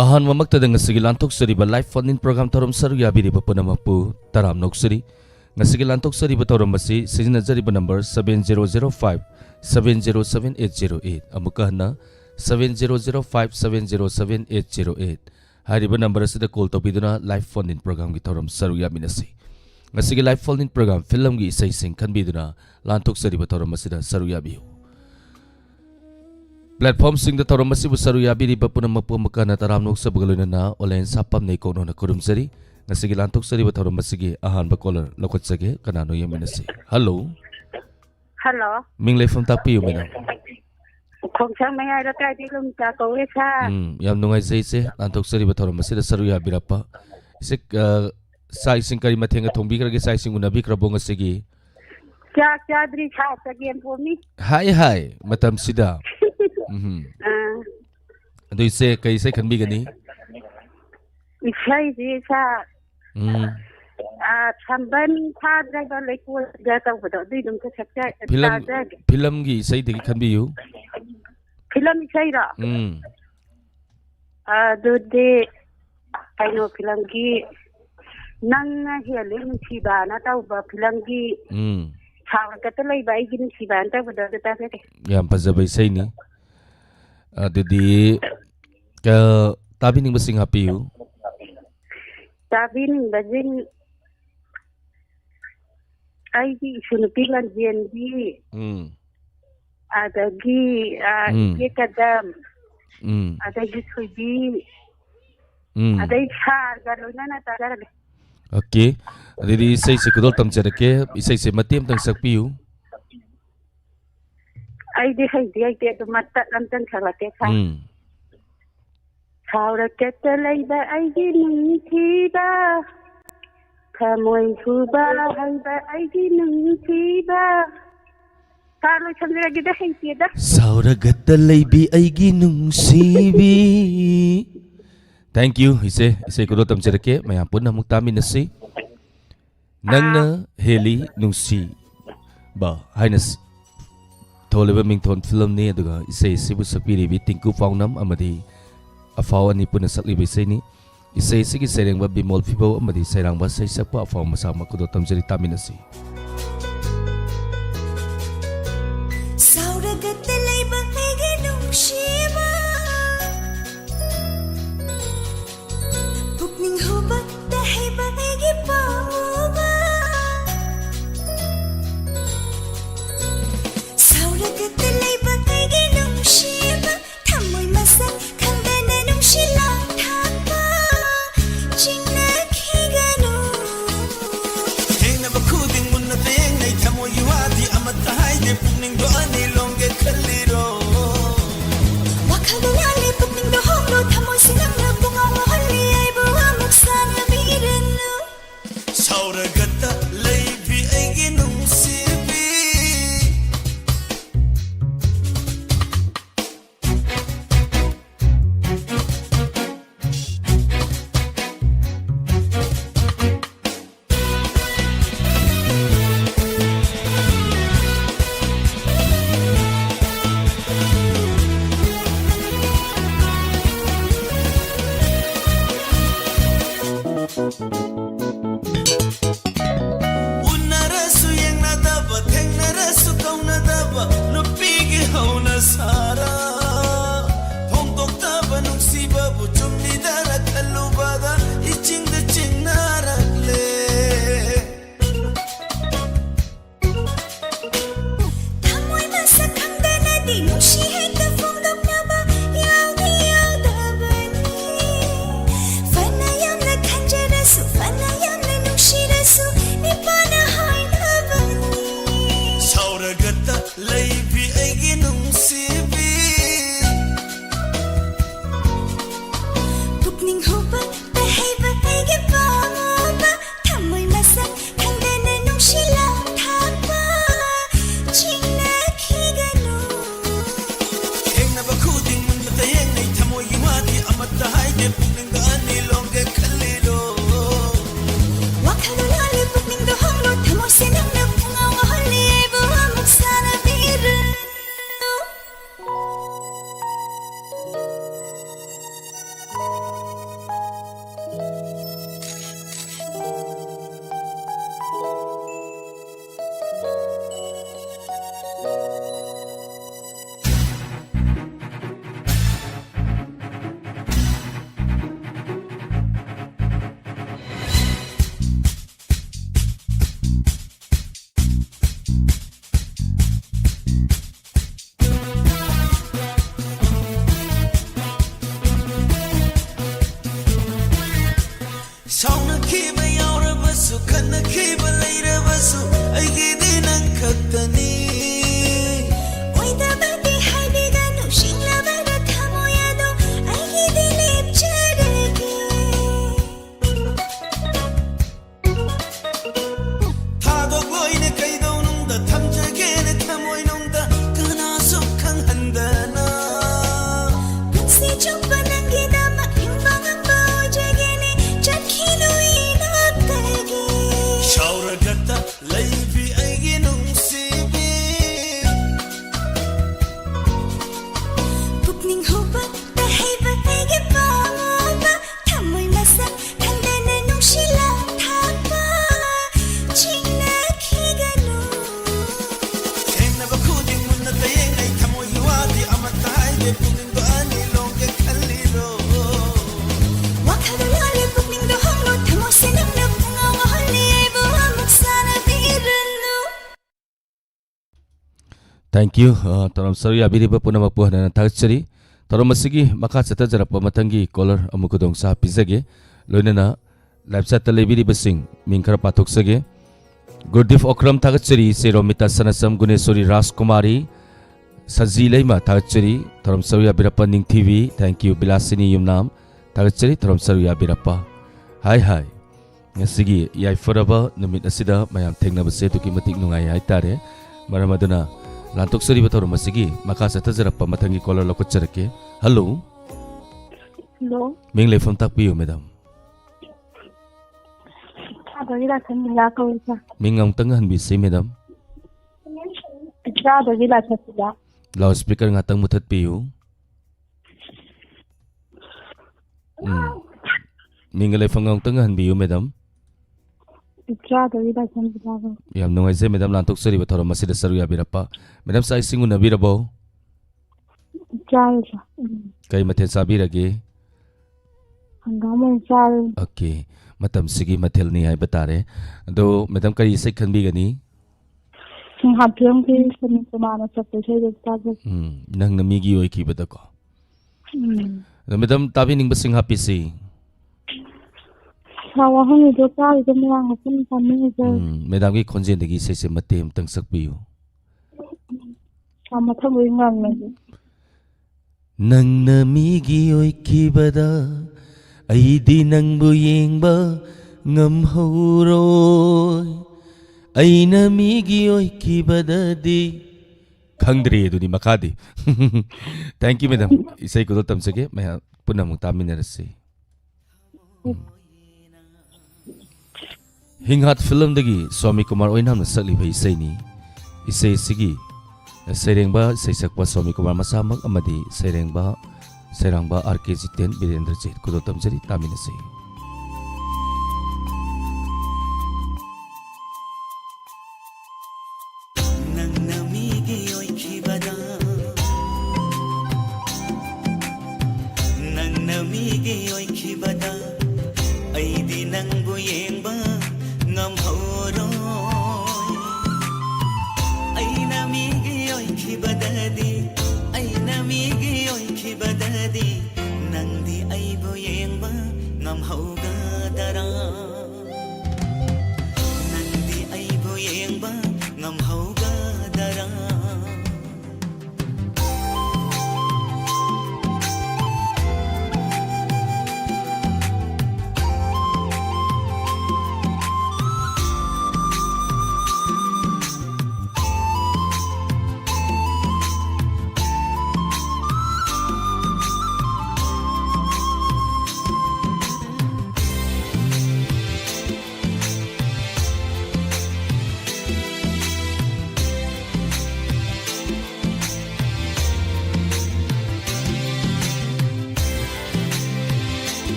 Ahan mamakta dengan segi lantok seri ba live phone in program tarom saru ya biri ba puna mapu taram nok seri ngasigi lantok seri ba tarom masi sizina jari ba number 7005 7078808 amuka na 7005 7078808 hari ba number sida call to biduna live phone in program gi tarom saru ya minasi ngasigi live phone in program film gi isai sing kan biduna lantok seri ba tarom masida saru ya biu platform sing da tarom masi busaru ya biri bapuna mapu makana taram nok sabagaluna na olen sapam nei kono na kurum sari ngasigi lantok sari ba tarom masigi ahan ba caller lokot sage kanano yeminasi hello minglay from tapi yu mena khong sang mai ai ra kai ti lum ta ko we sa yam nungai sei se lantok sari ba tarom masi da saru ya birapa isik sai sing kari mathenga thongbi krage sai sing unabi krabong asigi kya dri kha ta gen pomi hai matam sida Ado ise kaise kan bi gani isai ji sa samban kha dra ba le ko ga ta ba do dum ka sakta film gi isai de kan bi yu film isai ra do de ai no film gi nang he le ni si ba na ta ba film gi thang ka ta lai ba ai gi ni si ba ta ba do ta se yam pazabai sai ni Adidi ke tabi ning basing happy you. Tabi ning basing ai di sunupilan JNB. Ada gi ye kadam. Ada gi subi. Ada ikhar galuna na tagar. Okay. Adidi isai se kudol tam cerake isai se matim tang sakpi you. Ai di hai tu mata lantan khala ke kha saura ke lai ba ai di nung thi ba khamoi hu ba hai ba ai di nung thi ba kalo chandra gi da hai ti da saura gatta lai bi ai gi nung si bi thank you ise ko do tam cerake mayam pun na muktamin na si nang na heli nung si ba highness Toleba mington film ni aduga isai sibu sapiri bi tinku faunam amadi afaw ani puna sakli bi sai ni isai sigi sereng ba bimol fibo amadi serang ba sai sakpa afaw masama kudo tamjari taminasi saura gatalai ba hege nungshima pukning hoba tahe ba hege pamuba Gatalay ba ay ginong shiba Tamoy masan kandana nung silang tapa Ching naghigano Hey nabakudin mo na ꯈꯤꯕ ꯌꯥꯎꯔꯕꯁꯨ ꯈꯟꯅꯈꯤꯕ ꯂꯩꯔꯕꯁꯨ ꯑꯩꯒꯤꯗꯤ ꯅꯪ ꯈꯛꯇꯅꯤ ꯑꯣꯏꯗꯕꯗꯤ ꯍꯥꯏꯕꯤꯒꯅꯨ ꯁꯤꯡꯂꯕꯗ ꯊꯃꯣꯏ ꯑꯗꯣ ꯑꯩꯒꯤꯗꯤ ꯂꯦꯞꯆꯔꯒꯦ ꯊꯥꯗꯣꯛꯂꯣꯏꯅ ꯀꯩꯗꯧꯅꯨꯡꯗ ꯊꯝꯖꯒꯦꯅ ꯊꯃꯣꯏꯅꯨꯡꯗ ꯀꯅꯥꯁꯨ ꯈꯪꯍꯟꯗꯅ ꯄꯨꯟꯁꯤ ꯆꯨꯞꯄ ꯅꯪꯒꯤꯗꯃꯛ ꯍꯤꯡꯕ ꯉꯝꯕ ꯑꯣꯏꯖꯒꯦꯅꯦ ꯆꯠꯈꯤꯅꯨ ꯏꯅꯥꯛꯇꯒꯤ ꯁꯥꯎꯔꯒꯇ ꯂꯩꯕꯤ ꯑꯩꯒꯤ ꯅꯨꯡꯁꯤꯕꯤ ꯄꯨꯛꯅꯤꯡ ꯍꯨꯕꯛꯇ ꯍꯩꯕ ꯑꯩꯒꯤ ꯄꯥꯝꯃꯨꯕ ꯊꯃꯣꯏ ꯃꯁꯛ ꯈꯪꯗꯅ ꯅꯨꯡꯁꯤꯂꯛ ꯊꯥꯛꯄ ꯆꯤꯡꯅꯈꯤꯒꯅꯨ ꯊꯦꯡꯅꯕ ꯈꯨꯗꯤꯡ ꯃꯨꯟꯅ ꯇꯌꯦꯡꯉꯩ ꯊꯃꯣꯏꯒꯤ ꯋꯥꯗꯤ ꯑꯃꯠꯇ ꯍꯥꯏꯗꯦ ꯄꯨꯛꯅꯤꯡꯗꯣ ꯑꯅꯤ ꯂꯣꯡꯒꯦ ꯈꯜꯂꯤꯔꯣ ꯋꯥꯈꯜꯗ ꯂꯥꯜꯂꯦ ꯄꯨꯛꯅꯤꯡꯗ ꯍꯣꯡꯂꯣ ꯊꯃꯣꯏꯁꯦ ꯅꯪꯅ ꯄꯨꯡꯉꯥꯎ ꯉꯥꯎꯍꯜꯂꯤ ꯑꯩꯕꯨ ꯑꯃꯨꯛ ꯁꯥꯟꯅꯕꯤꯔꯅꯨ Thank you. Toram saru yabiriba punamapu hanana thagchari. Toram masigi maka chatajarappa matangi caller amukudong sa pizage. Loinana live chat lebiriba sing mingkara pathoksage. Gurdif okram thagchari se Romita Sanasam Guneswari Rajkumari Sajilaima thagchari. Toram saru yabirappa ning TV. Thank you Bilasini Yumnam thagchari toram saru yabirappa. Hi. Ngasigi yai foraba numit asida mayam thengnabase tuki matik nungai haitare. Maramaduna Lantuk seri betul rumah segi, maka saya terjerap pematangi caller lokot cereke. Hello, Hello. ming telefon tak piu, madam. Ada di lasan bila kau isa. Ming ang tengah bisi, madam. Isa ada di lasan bila. Loudspeaker ngatang mutat piu. Ming telefon ang tengah piu, madam. Isa ada di lasan bila. Yam nungai se, madam lantuk seri betul rumah sida seru ya birapa. Madam saya singu nabi rabo. Isa isa. Kay matel sabi lagi. Hanggang isa. Okay, matam sigi matel ni ay batare. Do madam kay isay kan bi gani. Sing hapyong ki sini kumana sa pesay desta. Nang namigi oy ki bata ko. Do madam tabi ning basing happy si. WAHONG itu kali kami yang pun kami itu Madam ki konjen dagi se se matem tang sak piu. sama tamu ingat lagi. Nang namigi oy ki bada ay di nang buyeng ba ngam hauroy ay namigi oy ki bada di khangdri edu ni makadi. Thank you madam. Isay ko tam sage maya punna mong tamin na rasi. Hinghat film dagi Swami Kumar oinam na sakli ba isay ni isay sigi serengba isay sakpa Swami Kumar masamag amadi serangba RK10 Birendra Jit kudotam jari tamin na say. nang namigi oy kibada nang namigi oy kibada ay di nang buyeng ba ngam horoy ay namigi oy kibadadi ay namigi oy kibadadi nang di ay buyeng ba ngam hauga dara nang di ay buyeng ba ngam hauga dara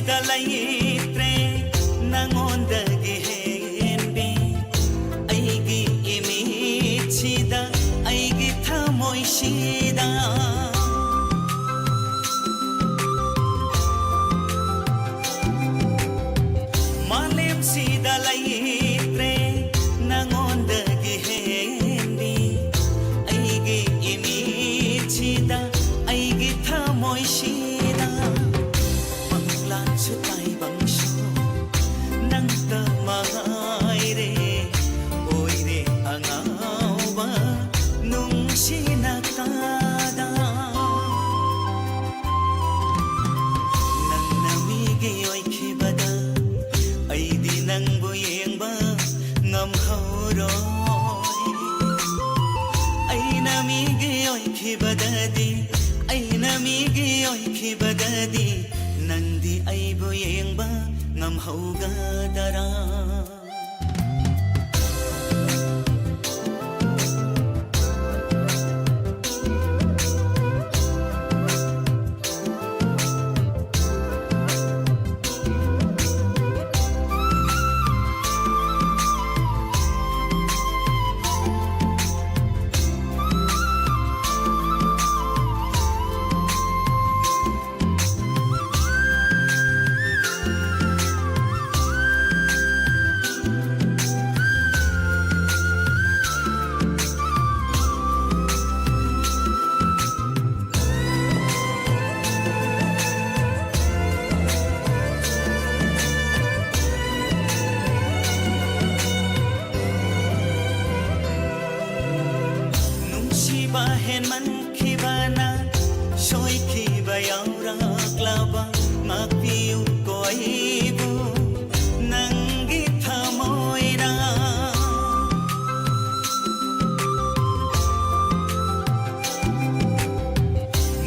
dalaitre nangondagi henbe aigi imichida aigi thamoishida malem sida laitre nangondagi ताइबंगसु नंगता मायरे ओइरे अंगावा नुंसिनाकादा नंगना मिगे ओइखिबदा अइदि नंगबु येंगबा ngamhauroy aina mige oikhibadadi aina mige oikhibadadi nandi aibu yengba ngamhauga dara Bahen man khibana soi khiba yaura klaba mapiu koibu nangi thamoina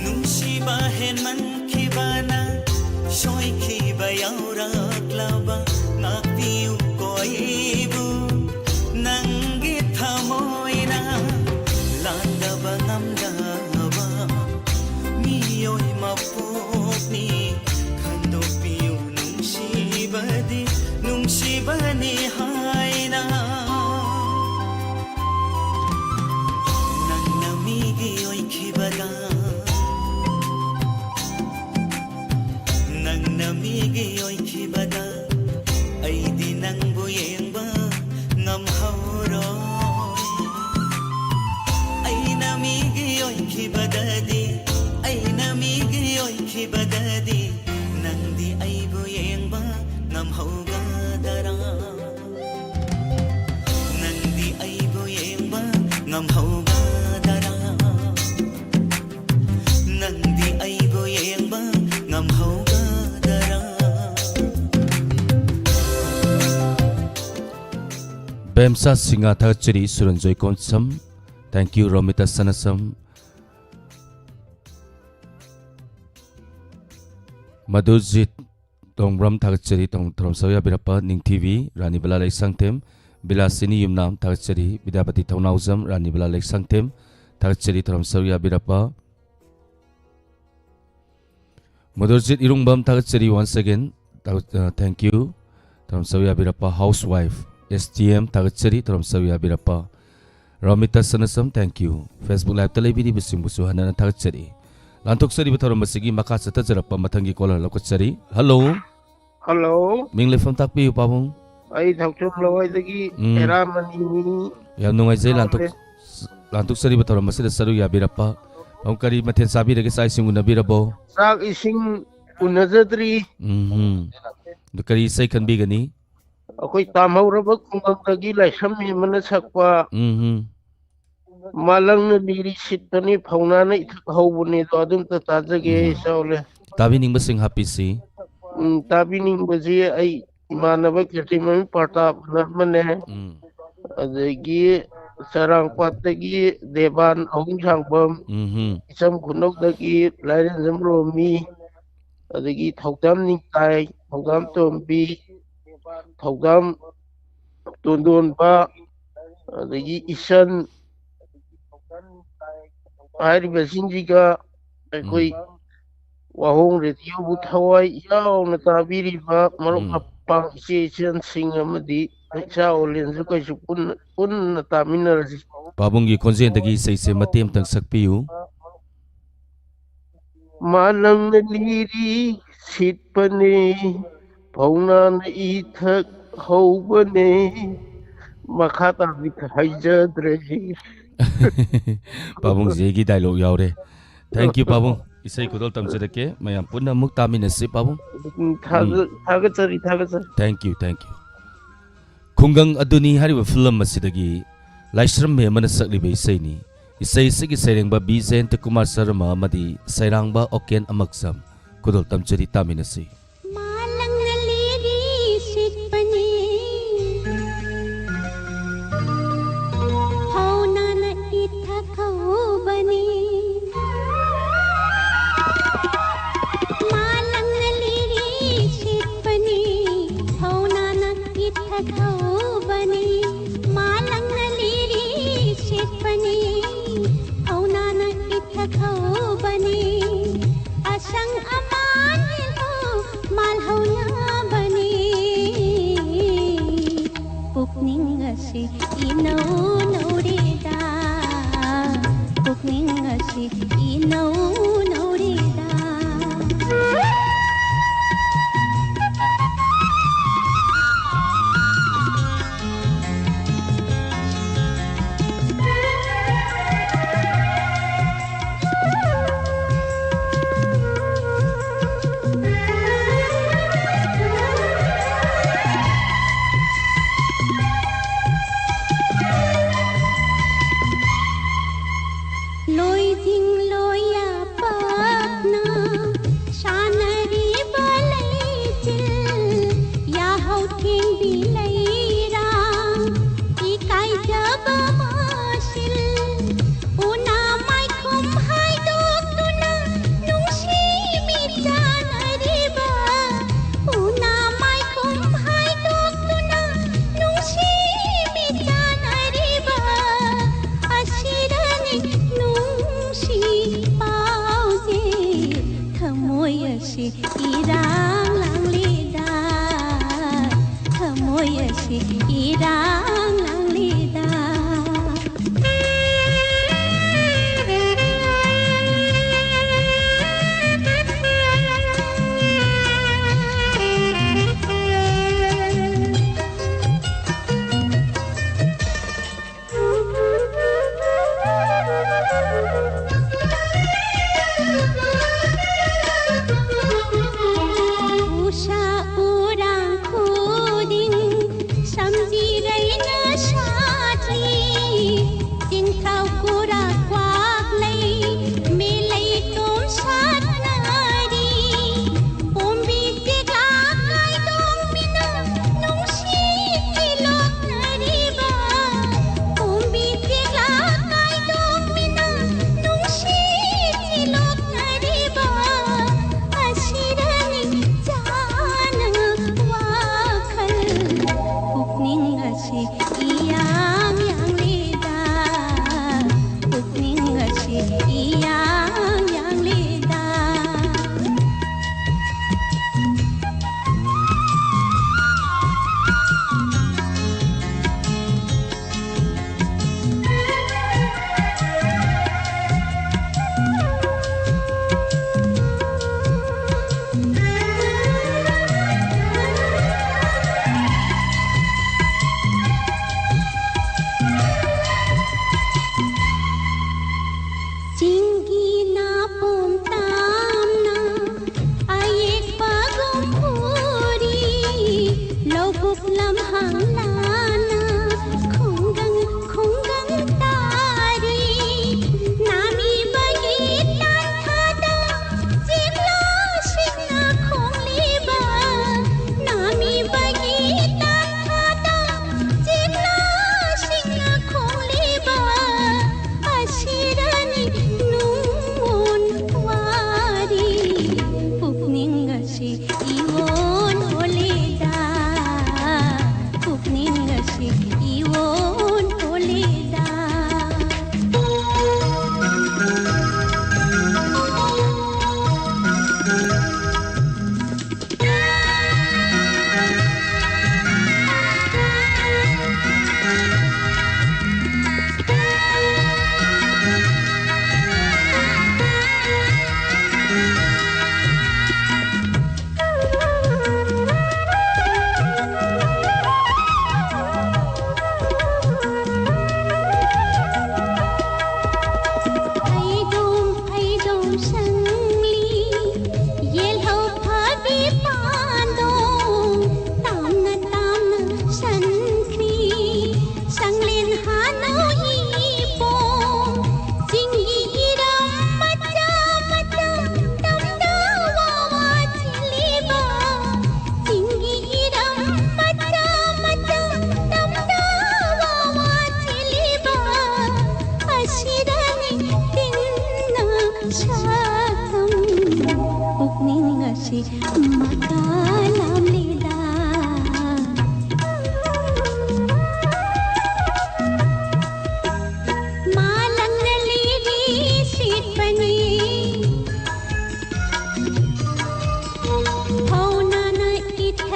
nungsi bahen man khibana soi khiba yaura klaba mapiu koibu nangi thamoina landaba ngamdaba miyoi mapokni khandopiu nungsibani haina nangna migi oikhibada nangna migi oikhibada aidi nangbu yengba ngamhauroy aina migi oikhibadadi nandi aibu yengba ngamhauga dara nandi aibu yengba ngamhauga dara nandi aibu yengba ngamhauga dara Bemsa singa thachiri suranjoy konsam. Thank you Romita Sanasam. Madhujit Tongbram thachiri tong thromsawya birapa ning TV Rani Bala Lek Sangtem Bilasini Yumnam thachiri Bidapati Thaunauzam Rani Bala Lek Sangtem thachiri thromsawya birapa Madhujit Irungbam thachiri once again. Thank you thromsawya birapa housewife STM thachiri thromsawya birapa Romita Sanasam, thank you. Facebook Live telebidi bising busu hanana thachari. Lantuk sari bataram masigi maka sata jarapa matangi kola lokachari. Hello. Hello. Mingle phone takpi upabung. Ay thakchum lawai dagi eramani. Yam nungai jai lantuk sari bataram masida saru ya birapa. Pangkari mathen sabi rege sai singu nabirabo. Sak ising unazadri. Dukari sai kan bigani. Ako'y tamaw rabag kung ang tagilay sa may manasakpa. Malang na dirisit na ni pauna na itakahawbo nito adun tatajage sa uli. Tabi ning basing happy si. Tabi ning bazi ay imanabag kasi mami partap na mane. Adagi sarang patagi deban ahong sangbam. Isang kunog dagi layan zamromi. Adagi thawdam ning tay, thawdam tombi. Thawdam tundun pa adagi isan hariba sinjiga ako'y wahong radio buthaway yaw na tabiriba marong kapang isan singamadi sa ulin sa ko'y pun na tamin na rin. Pabunggi konsen dagi isa matim tang sakpiyo. Manang naliri sitpane pauna na itak hawbane makatabi kahayjadre. Pabung zegi dialogue yaw re. Thank you Pabung. isay kudol tamjirake mayam punna muk taminasi pabong. Thagachari. Thank you. Khungang aduni hariba film asidagi laisram me mana sakliba isay ni. Isay sigi sayrengba Bizen Kumar Sharma amadi sayrangba Oken Amaksam kudol tamjiri taminasi. Malang nalirisik pani Hauna na ithakaw bani Malang nalirisik pani Hauna na ithakaw bani Malang nalirisik pani Hauna na ithakaw bani Asang aman ho malhaw na bani Pukning asi inaw naurida Pukning asi inaw naurida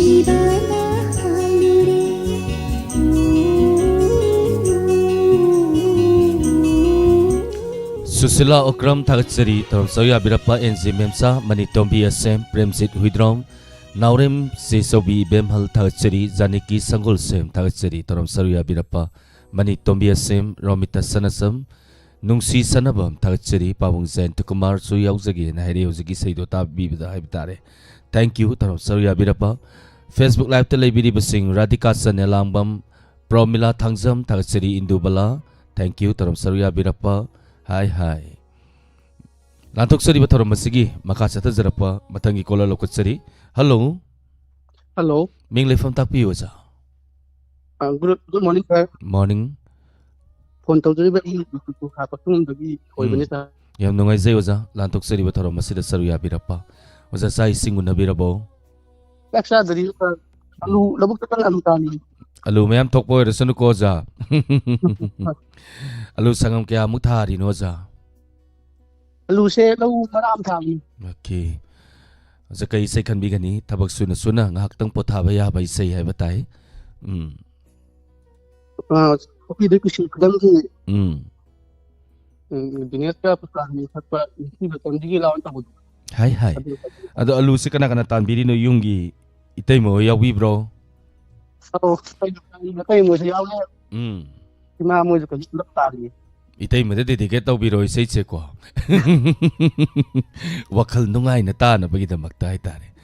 ꯅꯨꯡꯁꯤꯕꯅ ꯍꯥꯜꯂꯨꯔꯦ Susila Okram Thagatsari Taram Sauya Birapa NZ Memsa Mani Tombi Asem Premsit Huidrom Naurem Sesobi Bemhal Thagatsari Janiki Sangol Sem Thagatsari Taram Sauya Birapa Mani Tombi Asem Romita Sanasam Nungsi Sanabam Thagatsari Pawung Zen Tukumar Suyauzagi Nahiri Uzagi Saido Tabibida Haibitare. Thank you Taram Sauya Birapa. Facebook Live Telebidi Basing Radhika Sanelambam Promila Thangzam Thagatsari Indubala. Thank you Taram Sauya Birapa. Hai hai. Lantok sari bathoram masigi makasa ta zarapa matangi kola lokot sari. Hello. Hello. Ming lefam tak piyo sa. Good morning, sir. Morning. Phone tawjari ba I ha patung dagi hoibani sa. Yam nungai zai oza lantok sari bathoram masida saru ya birapa. Oza sai singun na birabo. Laksa dari alu labuk takal alu tani. Alu mayam tokpo resanu ko za. Alu sangam kaya muthari no za. Alu se lau maram thami. Okay. Oza kai sai kan bigani tabak suna suna ngahak tang pothaba ya bai sai hai batai. Okay, dari kusi kadang ki. Dunia ka pasani sakpa isi betam digi lawan tabut. Hai hai. Ado alu se kana kana tanbiri no yungi itay mo yawi bro. Oh, kay mo sa yaw na. Ima mo sa kadang tali. Itay mo dedicate tau biro isay che ko. Wakal nungay na ta na bagida magtay tare.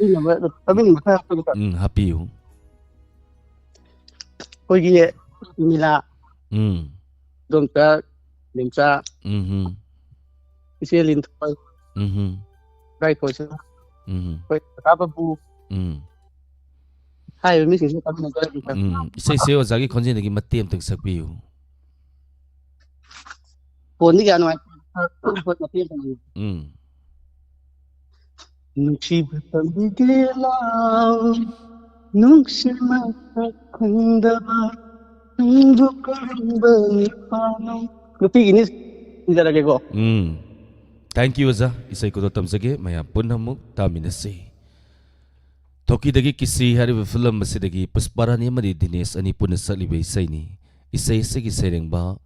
Tabing mo sa Happy you. Koy gi nila. Dong ta limsa. Isi lin toy. Right ko sa. Koy kapabu. Hai mi sin sa tabing na. Isay seo zagi konje nagi matiem tag sakbiyo. Phone ni ano ay phone na tiyan ni. Nusibatang biglaw nungsimakakandaba nungbukaramba ni panong. Lupi inis hindi lagi ko. Thank you za isay ko tam sage maya punhamuk taminasi. Toki dagi kisi hari film masidagi pusparani mari Dinesh ani punasalibe isay ni. Isay sagi sereng ba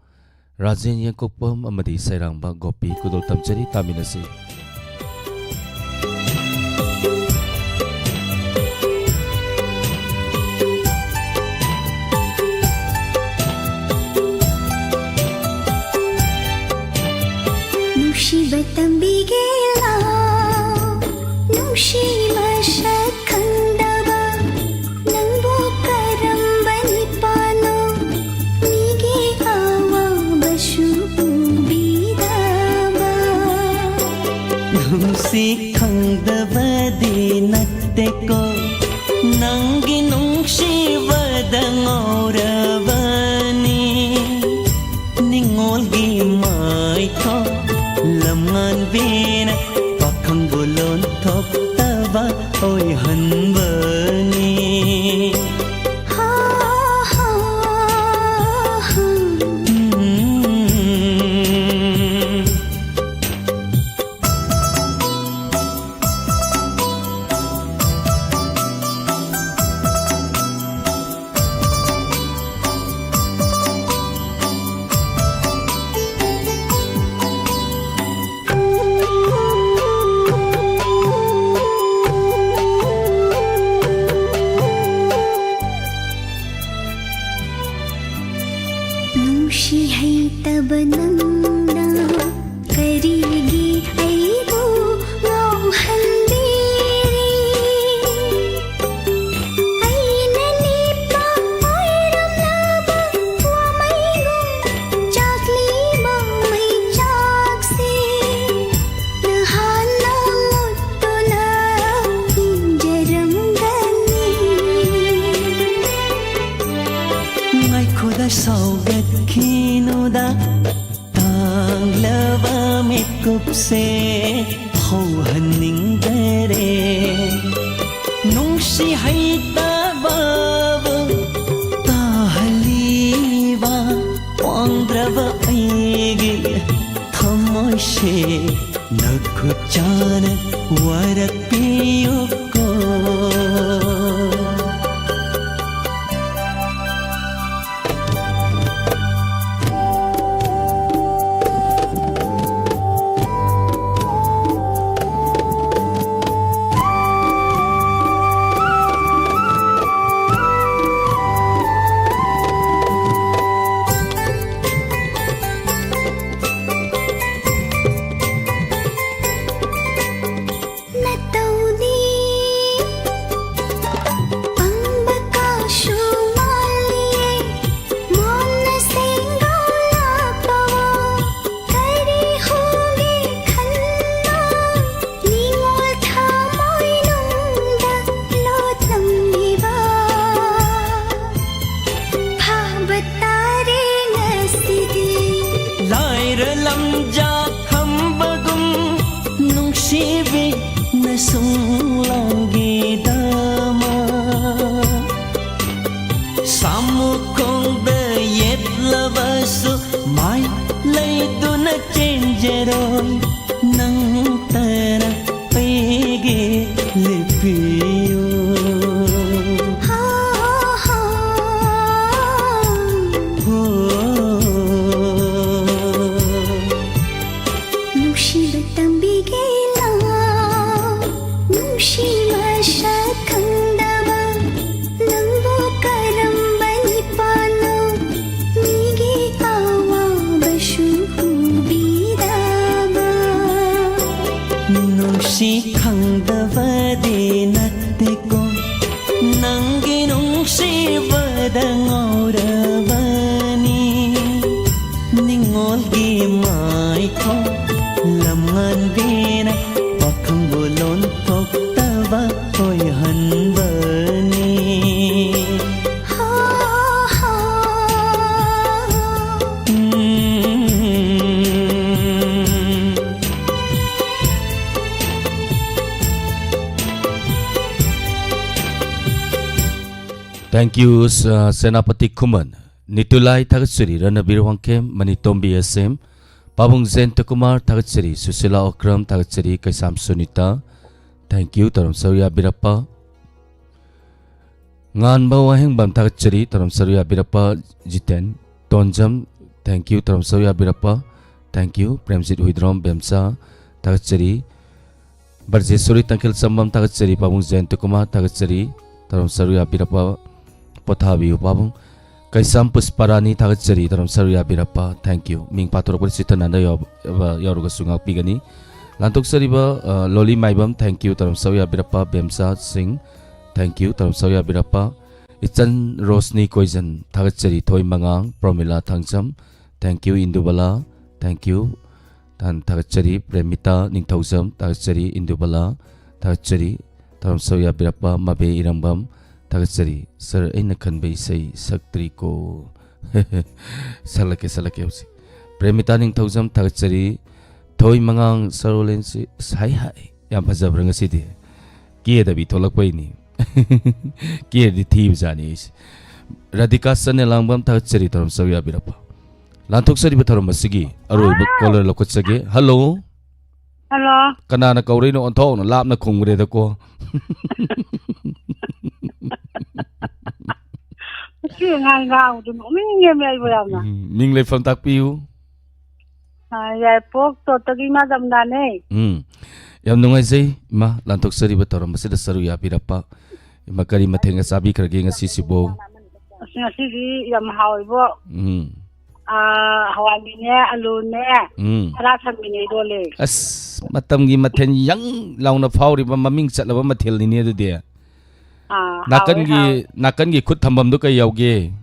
Rajen yang kopam amadi sairang ba gopi kudol tamjari taminasi. Nusibatang biglaw nusimasakandaba nang bukaramba ni pano migi awa basubidaba nungsi khangdabadi natte ko nangi nungshibada ngorabani ningolgi mai ko lamngan bina pakhang bolon thop taba oi hanbani ha ha ha Nushi hai tab nangna karigi aibu ngau handiri aina nipa airam laba wa maigo chakli ma mai chakse nahana mutuna injaram gani ngai khoda saugat khinoda tanglava mekup se ho haning dare nungsi haita babu tahliwa wandrava aigi thamoshe nakhuchana warak piyuko ꯄꯤꯖꯔꯣꯏ ꯅꯪ ꯇꯔ ꯑꯩꯒꯤ ꯂꯦꯞꯄꯤꯌꯨ ꯅꯨꯡꯁꯤꯕ ꯇꯝꯕꯤꯒꯦꯂꯥ ꯅꯨꯡꯁꯤ ꯃꯁꯛ ꯈꯪꯗꯕ ꯅꯪꯕꯨ ꯀꯔꯝꯕꯅꯤ ꯄꯥꯅꯣ ꯃꯤꯒꯤ ꯑꯋꯥꯕꯁꯨ ꯎꯕꯤꯗꯕ ꯅꯨꯡꯁꯤ ꯈꯪꯗꯕꯗꯤ ꯅꯠꯇꯦꯀꯣ ꯅꯪꯒꯤ ꯅꯨꯡꯁꯤꯕꯗ ꯉꯥꯎꯔꯕꯅꯤ ꯅꯤꯡꯉꯣꯜꯒꯤ ꯃꯥꯏꯊꯣ ꯂꯝꯉꯥꯟꯕꯤꯅ ꯄꯥꯈꯪꯕꯨ ꯂꯣꯟꯊꯣꯛꯇꯕ ꯑꯣꯏꯍꯟꯕꯅꯤ Thank you, Senapati Kuman. Nitulay Tagatsuri, Ranabir Wangkem, Manitombi SM, Pabung Zen Takumar Tagatsuri, Susila Okram Tagatsuri, Kaisam Sunita. Thank you, Taram Sarya Birapa. Ngan Bawaheng Bam Tagatsuri, Taram Sarya Birapa Jiten, Tonjam. Thank you, Taram Sarya Birapa. Thank you, Premsit Huidrom Bemsa Tagatsuri. Barjesuri Tankil Sambam Tagatsuri, Pabung Zen Takumar Tagatsuri, Taram Sarya Birapa. Pothabi Babung Kaisam Pusparani Tagatsari Taram Sarya Birapa. Thank you. Ming Patorok Sitananda Yoruga Sungak Pigani Lantok Sariba Loli Maibam. Thank you Taram Sarya Birapa. Bemsa Singh. Thank you Taram Sarya Birapa. Itan Rosni Koizan Tagatsari Toy Mangang Promila Tangsam. Thank you Indubala. Thank you Tan Tagatsari Premita Ningtausam Tagatsari Indubala Tagatsari Taram Sarya Birapa Mabe Irambam Tagatsari, sir, ay nakanbay say saktri ko. Salake hosi. Premitaning tausam Tagatsari, toy mangang sarolensi, say hay. Yang pasabrang nga sidi. Kia dabi tolak pa ini. Kia di team zanis. Radikasan nilang bam Tagatsari taram Sarya Birapa. Lantok sa di ba taram masigi? Aroy ba caller lokot sagi? Hello? Hello. Kanana kaurin no onto no lap na kungre da ko. Ngai ngau tu ming nge mai boyam na. Ming le phone tak piu. Ya pok to tagi ma jam da ne. Yam nungai sei ma lantok sari ba taram masida saru ya Birapa. Makari mathenga sabi karge nga sisibo. Ngasi di yam hawai bo. Hawai ne alu ne. Ra tham ne dole. As matam gi mathen yang launa phawri ba maming chatlaba mathel ni ne du de. Nakan gi khut thambam du kai yauge.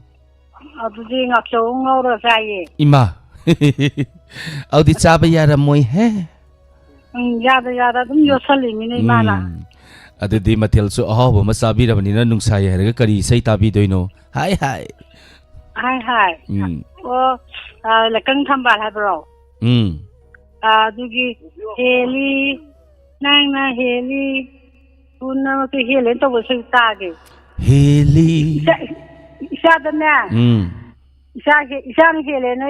Adu ji ngak chou ngau ra sai. Ima. Audi chaba yara moi he. Yada dum yo sali mi nei mala. Adu di mathel su ahaw ma sabi ra bani na nungsa ya ga kari sai tabi doino. Hai. Hai. O la kang thambal ha bro. Adu gi heli nang na heli Puna ke hele to bo sing ta ge. Heli. Isa da na. Isa ni hele na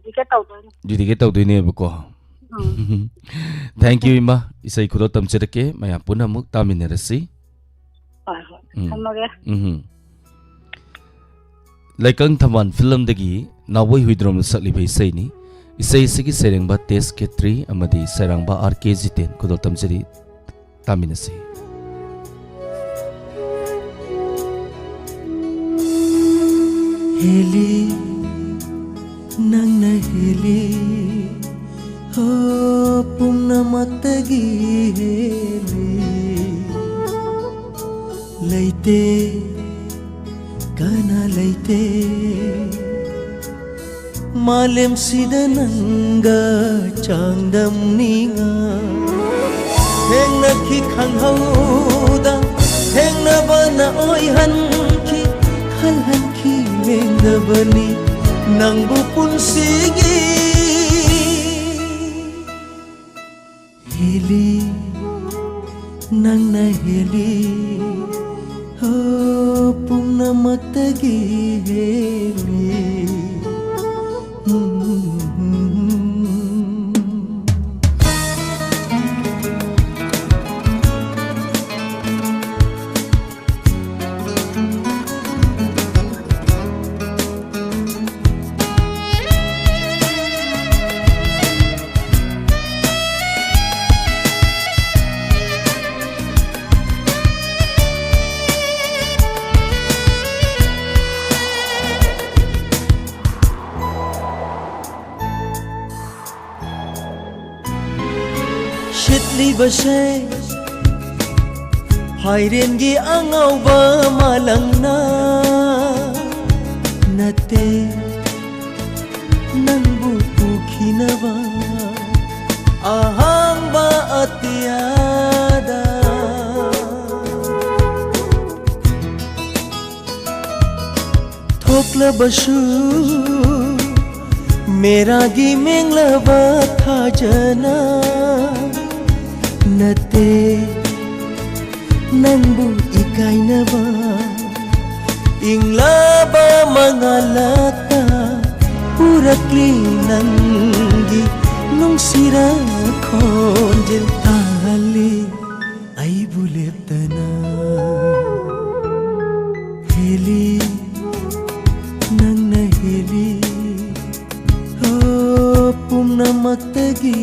di ka tau do. Di ke tau do ne ba ko. Thank you Ima. Isai kudo tam cherke maya puna muk taminarasi. Thamage. Laikang thaman film dagi nawai huidrom sakli bai sai ni. Isai sigi sereng ba test ke 3 amadi serang ba RKG10 kudo tam cheri taminasi. Heli nang na heli ho pumna matagi heli leite kana leite malem sidananga changdam ninga heng na ki khang hauda heng na bana oi han ki han ki heng na bani nang bu pun sigi heli nang na heli ho pum na matagi heli ꯌꯩꯔꯤꯕꯁꯦ ꯍꯥꯏꯔꯦꯟꯒꯤ ꯑꯉꯧꯕ ꯃꯥꯂꯪꯅ ꯅꯠꯇꯦ ꯅꯪꯕꯨ ꯄꯨꯈꯤꯅꯕ ꯑꯍꯥꯡꯕ ꯑꯇꯤꯌꯥꯗ ꯊꯣꯛꯂꯕꯁꯨ मेरागी मेंगलबा थाजना नते नंबु इकाइनबा इंग्लबा मंगालता पुरक्ली नंगी नुंसिरा खोंजेल ताली आइबु लेप्तना हेली नंगना हेली Pumnamatagi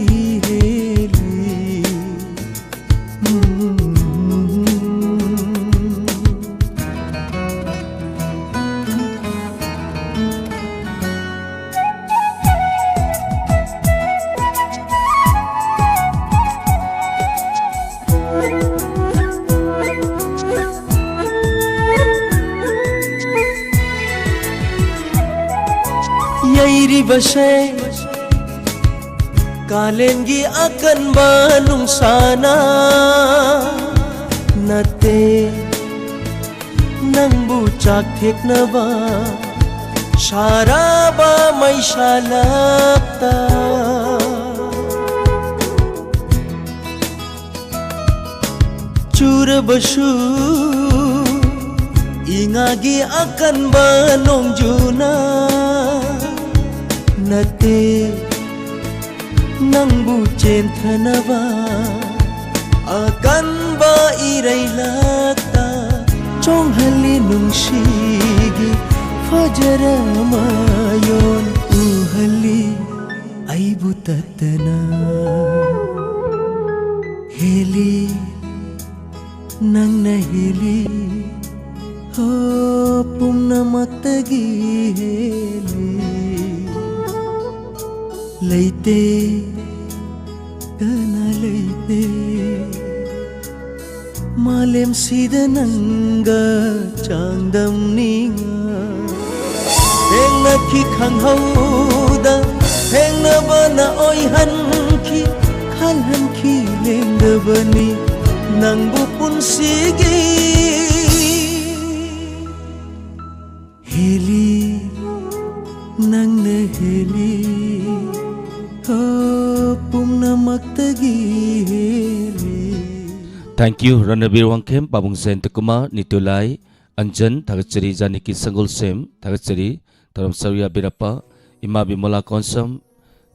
heli Yairi basay Kalengi akan banung sana Nate Nang bucak tek na ba Saraba may salakta Cura basu Ingagi akan banung juna Nate Nangbu centhanaba akan ba irailakta chonghali nungshigi fajara mayon uhali aibu tatana heli nangna heli ho pumnamatagi heli Leite kana leite malem sida nanga changdam ninga hengna ki khanghauda hengna bana oi han ki khalhan ki lengda bani nangbu punsigi heli nangna heli Thank you Ranabir Wangkem Babung Sen Tekuma Nitulai Anjan Thagachari Janiki Sanggol Sem Thagachari Taram Sarya Birapa Ima Bimola Konsam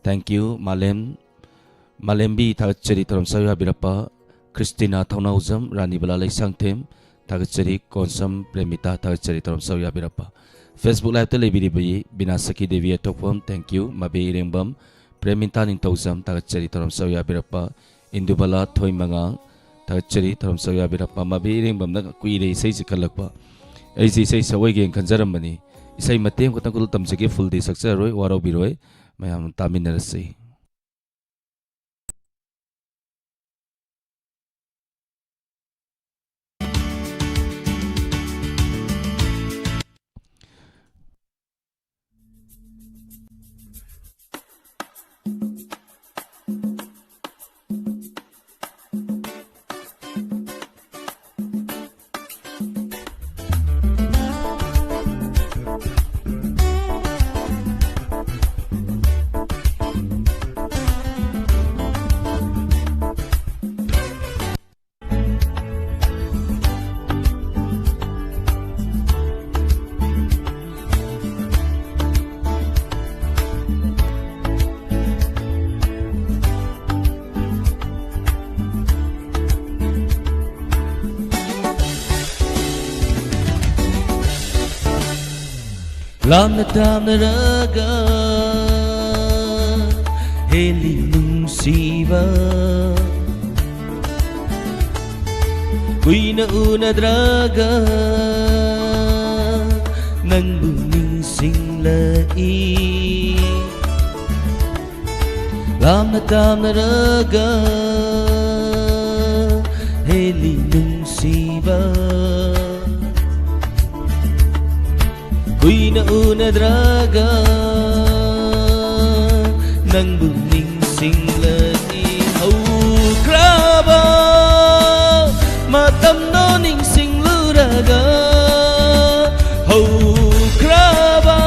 Thank you Malembi Thagachari Taram Sarya Birapa Christina Thaunauzam Rani Balalai Sangtem Thagachari Konsam Premita Thagachari Taram Sarya Birapa Facebook Live Telebiri Bayi Binasaki Devi Atokpam Thank you Mabi Rembam Preminta ning tausam tagachari taram sawya birapa indubala thoi manga tagachari taram sawya birapa mabiring bamna kuire sei sikalakpa ei sei sawai gen kanjaram bani isai mateng ko tangul tamjege full day saksa roi warau biroi mayam taminarasi Lamna tamna raga heli nungsiba kuina una draga nangbu ningsing lai Lamna tamna raga ꯅꯤꯡꯁꯤꯡꯂꯒ kuina unadraga nangbu ningsinglani haukraba matam no ningsingluraga haukraba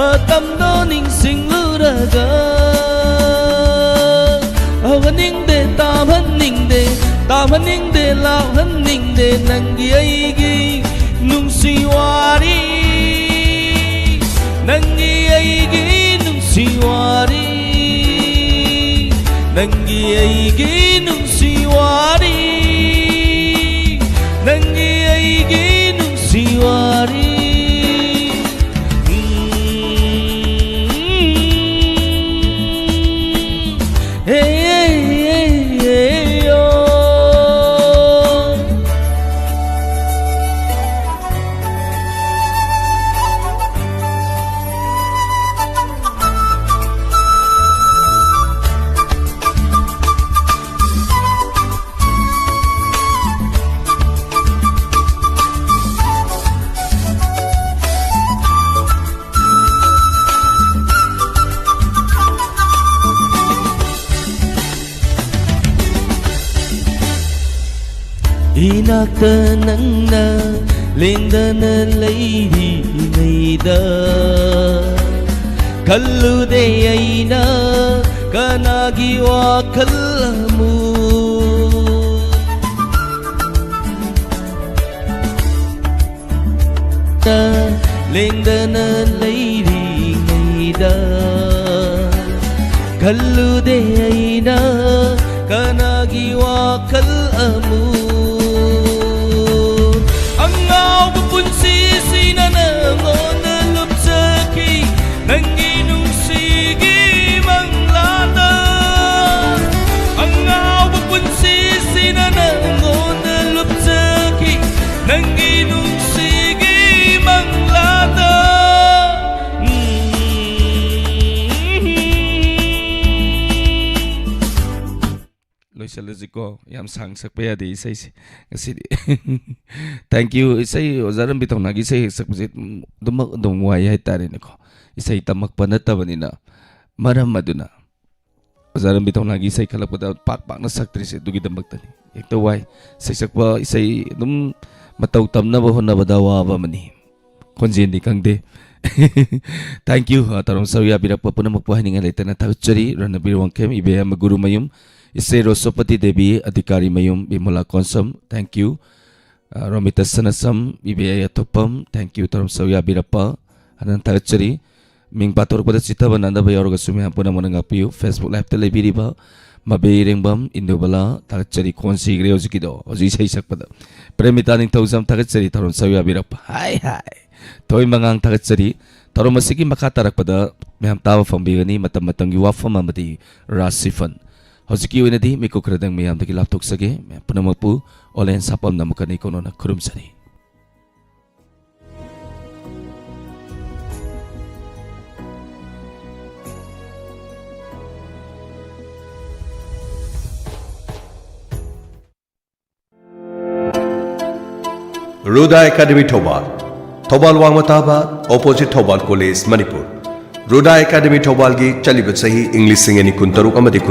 matam no ningsingluraga hawaningde tamhaningde lauhaningde nangi aigi nungsiwari nangi aigi nungsiwari nangi aigi nungsiwari nangi aigi nungsiwari inakta nangna lendana leirinaida kallude aina kanagi wakallamu lendana leirinaida kallude aina kanagi wakallamu loisalajiko yam sang sakpa ya de isai ngasi thank you isai ozaram bitong nagi isai sakpje dumak dongwai hai tare ne ko isai tamak panata banina maram maduna ozaram bitong nagi isai khalakpada pak pak na saktri se dugi damak tani ekta wai sai sakpa isai dum matau tamna ba honna badawa ba mani konjen di kangde thank you tarom sawiya birak papuna makpa hininga letana tauchari ranabir wangkem ibe maguru mayum Isai Rosopati Devi Adhikari Mayum Bimala Konsum, thank you. Romita Sanasam, Ibaya Topam, thank you. Taram Sawya Birapa, Anan Tachari, Ming Pator pada Sita Bananda Bayorga Sumi Hampuna Manangapiu, Facebook Live Telebiriba, Mabiring Bam, Indobala, Tachari Konsi Greozikido, Ozisai Sakpada. Premitaning Tausam Tachari, Taram Sawya Birapa, hi. Toy Mangang Tachari, Taromasiki Makatarak pada, Meham Tawa Fambigani, Matamatang Yuafa Mamadi, Rasifan. Hoziki winadi miko kradang miyam dagi laptok sage punamapu olen sapam namukani kono na kurumsani. Ruda Academy Thobal Thobal Wangmataba opposite Thobal College Manipur Ruda Academy Thobal gi chalibat sahi English singani kuntaruk amadi kun